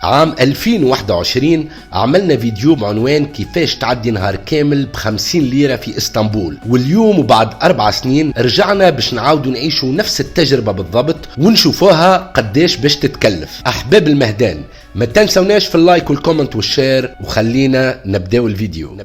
عام 2021 عملنا فيديو بعنوان كيفاش تعدي نهار كامل ب50 ليرة في اسطنبول، واليوم وبعد 4 سنين رجعنا باش نعاودوا نعيشوا نفس التجربة بالضبط ونشوفوها قداش باش تتكلف. أحباب المهدان، ما تنسوناش في اللايك والكومنت والشير، وخلينا نبداو الفيديو.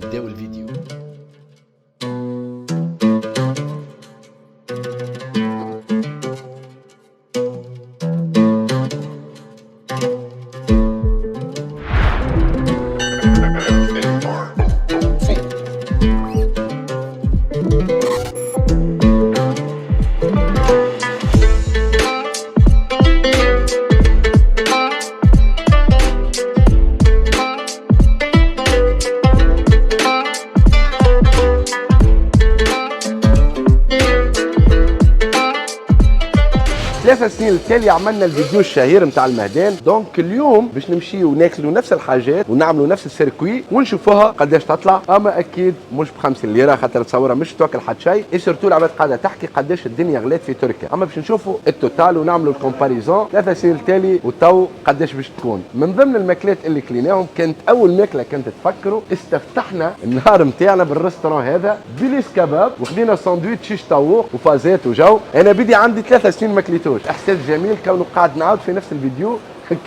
ثلاث سنين التالي عملنا الفيديو الشهير نتاع المهدان. دونك اليوم باش نمشيو ناكلوا نفس الحاجات ونعملوا نفس السيركوي ونشوفوها قداش تطلع، اما اكيد مش ب50 ليره خاطر تصورها مش توكل حد شيء، اي سورتو العباد قاعده تحكي قداش الدنيا غلات في تركيا، اما باش نشوفوا التوتال ونعملوا الكومباريزون 3 سنين التالي وتو قداش باش تكون. من ضمن الماكلات اللي كليناهم كانت اول ماكله، كنت تفكروا استفتحنا النهار نتاعنا بالريستوران هذا بليس كباب، وخدينا ساندويتش شيش طاووق وفازات وجو. انا بدي عندي 3 سنين ما كليتوش، احساس جميل كونه قاعد نعاود في نفس الفيديو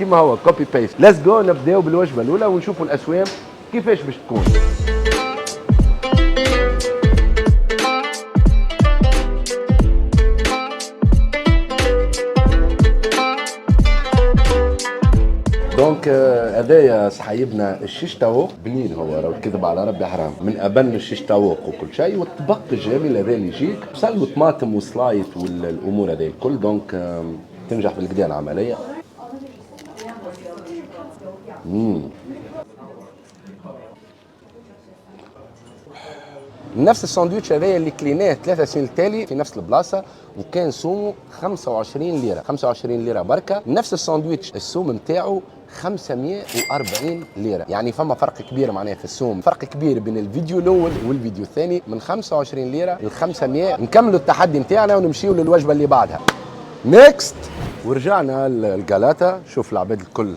كما هو كوبي بيست. ليتس جو نبداو بالوجبه الاولى ونشوفوا الاسوام كيفاش باش تكون. دونك هذايا صحيبنا الشيش طاووق، بنين هو راهو كذب على ربي حرام، من ابن الشيش طاووق وكل شيء، والطبق الجميل هذا اللي يجيك بصل وطماطم وسلايط والامور هذه الكل. دونك تنجح بالكدا العمليه. نفس الساندويتش هذايا اللي كليناه 3 سنين التالي في نفس البلاصه، وكان سومه 25 ليره، 25 ليره بركه. نفس الساندويتش السوم نتاعو 540 ليره، يعني فما فرق كبير معناها في السوم، فرق كبير بين الفيديو الاول والفيديو الثاني، من 25 ليره ل 500. نكملوا التحدي نتاعنا ونمشيو للوجبه اللي بعدها. نيكست. ورجعنا للجالاتا، شوف العباد الكل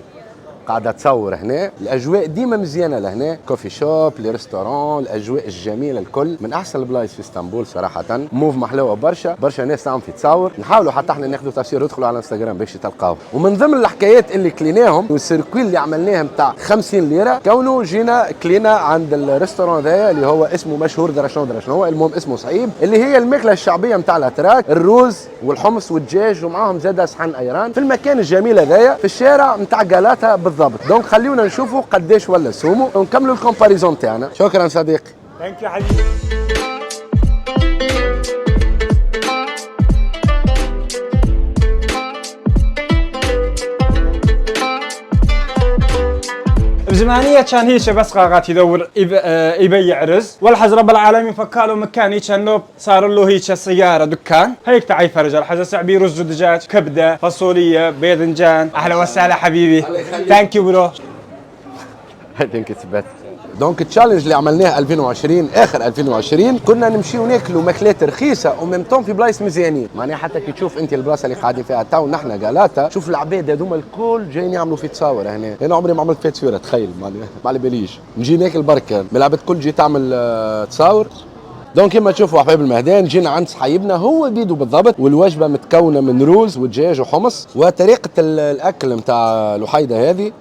قاعدة تصور هنا، الأجواء ديما مزيانة لهنا، كوفي شوب، لي ريستوران، الأجواء الجميلة الكل، من أحسن البلايص في اسطنبول صراحة. موف محلوة برشا ناس عم في تصور، نحاولوا حتى احنا ناخذوا تصوير، ادخلوا على انستغرام باش تلقاوه. ومن ضمن الحكايات اللي كليناهم والسيركوي اللي عملناه نتاع 50 ليرة، كونه جينا كلينا عند الريستوران ذايا اللي هو اسمه مشهور درشون هو المهم اسمه صعيب، اللي هي الماكلة الشعبية نتاع الأتراك، الروز والحمص والدجاج ومعاهم زادة صحن أيران، في المكان الجميل هذايا في الشارع نتاع جالاتا بالضبط. دونك خليونا نشوفوا قداش ولا سومو ونكملوا الكومباريزون تاعنا. شكرا صديقي. ثانك يو حبيبي. بزمانية كان هيك بس قاعد يدور يبيع رز، والحز رب العالمين فكاله مكان هيك انه صار له هيك سيارة دكان، هيك تعي فرج الحز سعبي رز ودجاج، كبدة، فاصولية، باذنجان. اهلا وسهلا حبيبي. ثانك يو برو. ثانك يو سبات. دونك التشالنج اللي عملناه 2020 اخر 2020 كنا نمشيو ناكلوا ماكلات رخيصه وميمتون في بلايص مزيانين، معناها حتى كي تشوف انت البلاصه اللي قاعدين فيها تو نحن جالاتا، شوف العباد هذوما الكل جايين يعملوا في تصاور هنا. انا عمري ما عملت فيها تصويره، تخيل ما على باليش نجي ناكل بركه، العباد الكل جي تعمل تصاور. دونك كما تشوفوا احباب المهدان جينا عند صحيبنا هو بيدو بالضبط، والوجبه متكونه من روز ودجاج وحمص، وطريقه الاكل نتاع الوحيده هذه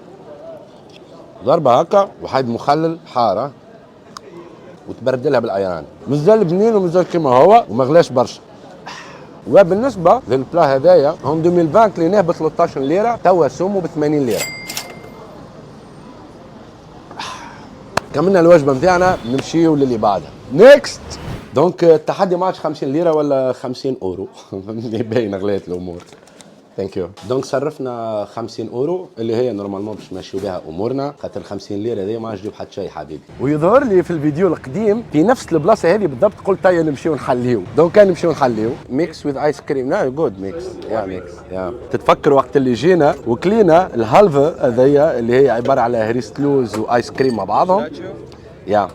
ضربة هكا وحيد مخلل حارة وتبردلها بالايران، مازال بنين ومازال كما هو وما غلاش برشا. وبالنسبة للبلا هذايا هم 2020 كليناه ب 13 ليرة، توا سومو ب 80 ليرة. كملنا الوجبة نتاعنا نمشيو للي بعدها. نيكست. دونك التحدي ما عادش 50 ليرة ولا 50 اورو باين غلات الامور. ثانك يو. دونك صرفنا 50 اورو اللي هي نورمالمون باش نمشيو بها امورنا، خاطر 50 ليره هذه ما عادش تجيب حتى شيء حبيبي. ويظهر لي في الفيديو القديم في نفس البلاصه هذه بالضبط قلت هيا نمشيو نحليو، دونك كان نمشيو نحليو ميكس وذ ايس كريم. لا جود ميكس، يا ميكس يا. تتفكر وقت اللي جينا وكلينا الهالفا هذيا اللي هي عباره على هريست لوز وايس كريم مع بعضهم. يا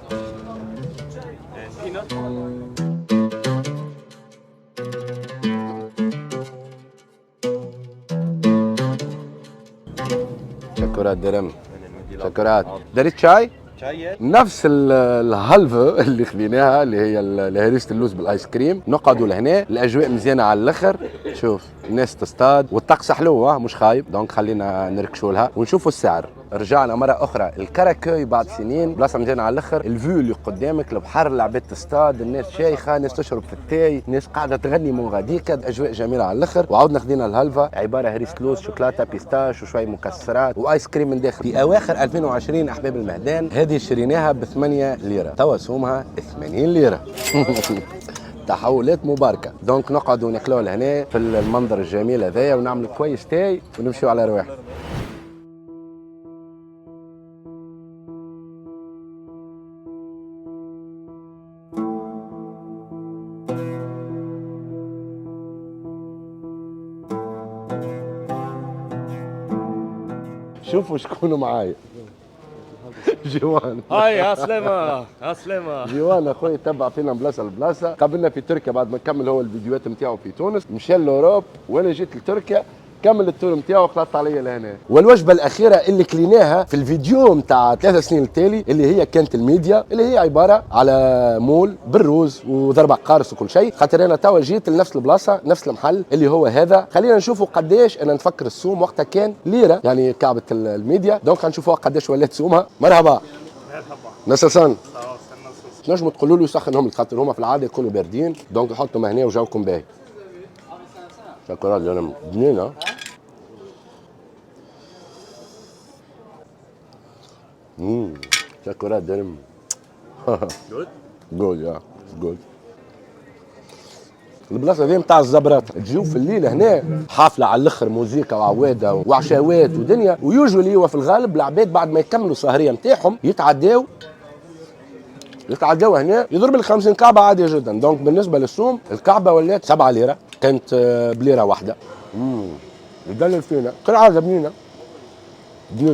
شكرات درم. شكرات. دريت شاي؟ شاي. نفس الهلفة اللي خذيناها اللي هي هريسة اللوز بالايس كريم، نقعدوا لهنا، الاجواء مزيانه على الاخر، شوف الناس تصطاد والطقس حلوه مش خايب، دونك خلينا نركشوا لها ونشوفوا السعر. رجعنا مره اخرى الكراكوي بعد سنين، بلاصه مزيانه على الاخر، الفيو اللي قدامك، البحر، العباد تصطاد، الناس شايخه، ناس تشرب في التاي، ناس قاعده تغني من غاديك، اجواء جميله على الاخر. وعاودنا خذينا الهلفة عباره هريسة لوز، شوكولاته، بيستاش وشوي مكسرات وايس كريم من داخل. في اواخر 2020 احباب المهدان هذه شريناها ب 8 ليره، توا سومها 80 ليره. تحولات مباركه. دونك نقعدوا ناكلوا لهنا في المنظر الجميل هذايا ونعملوا كويس تاي ونمشيو على رواحنا. شوفوا شكونوا معايا. جوان. هاي يا سلامة يا سلامة. جوان اخوي تبع فينا بلاصه لبلاصه، قابلنا في تركيا بعد ما كمل هو الفيديوهات نتاعو في تونس، مشى لاوروب وانا جيت لتركيا، كمل التور نتاعو وخلطت عليا لهنا. والوجبه الاخيره اللي كليناها في الفيديو نتاع 3 سنين التالي اللي هي كانت الميديا، اللي هي عباره على مول بالروز وضربة قارص وكل شيء، خاطر انا توا جيت لنفس البلاصه نفس المحل اللي هو هذا. خلينا نشوفوا قداش انا نفكر السوم وقتها كان ليره، يعني كعبه الميديا، دونك غنشوفوا قداش ولات سومها. مرحبا. مرحبا. نسسان. تنجموا تقولوا له يسخنهم خاطر هما في العاده يكونوا باردين، دونك يحطهم هنا وجوكم باهي. شكرا لنا بنينه. شكرا درم. جود. جود يا جود. البلاصه هذه نتاع الزبرات، تجيو في الليل هنا حافله على الاخر، موزيكا وعواده وعشاوات ودنيا، ويوجولي هو في الغالب العباد بعد ما يكملوا السهريه نتاعهم يتعداو هنا يضرب لك 50 كعبه عاديه جدا. دونك بالنسبه للسوم الكعبه ولات 7 ليره، كانت بليره واحده. يدلل فينا كالعاده بنينه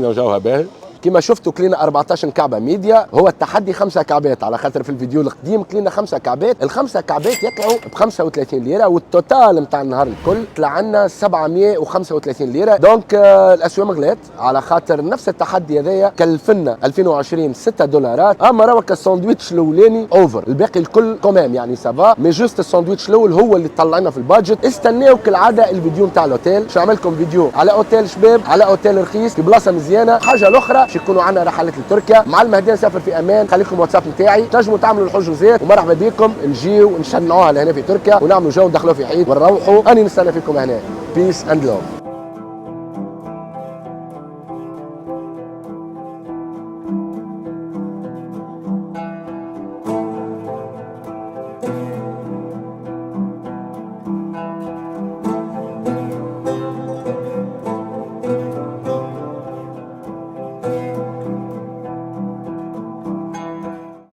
وجوها باهي. كما شفتوا كلينا 14 كعبه ميديا، هو التحدي 5 كعبات، على خاطر في الفيديو القديم كلينا 5 كعبات، الخمسه كعبات يطلعوا ب 35 ليره، والتوتال نتاع النهار الكل طلع لنا 735 ليره. دونك الاسواق غلات على خاطر نفس التحدي هذايا كلفنا 2020 6 دولارات، اما راك الساندويتش الاولاني اوفر، الباقي الكل كومام يعني سافا، مي جوست الساندويتش الاول هو اللي طلع لنا في البادجت. استناو كالعاده الفيديو نتاع الاوتيل، باش نعمل لكم فيديو على اوتيل شباب، على اوتيل رخيص في بلاصه مزيانه. حاجه الاخرى باش يكونوا عندنا رحلات لتركيا مع المهدان سافر في امان، خليكم واتساب نتاعي تنجموا تعملوا الحجوزات، ومرحبا بكم نجيو نشنعوها لهنا في تركيا ونعملوا جو ندخلوا في عيد ونروحوا. اني نستنى فيكم هنا. بيس اند لوف.